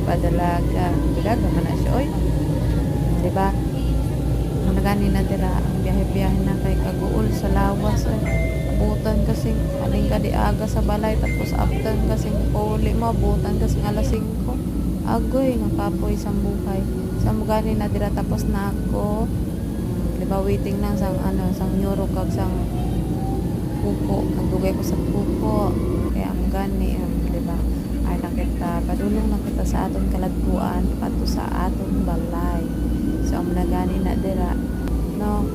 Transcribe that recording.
padalaga. Dalaga man na siya, oy. Diba? Ano gani na dira, ang biyahe-biyahe na kay Kaguol sa lawas, oy. Abutan kasing, aling ka di aga sa balay, tapos after kasing uli mo, abutan kasing alas 5. Agoy, nakapoy sa buhay. Sa mo gani na dira, tapos na ako. Diba, waiting na sang, sang nyuro kag sang pupo. Nagdugay ko sa pupo. Kaya ang gani, diba? Ay nakita, padulong na kita sa aton kalagpuan pato sa aton balay. So ang nagani na dira, no,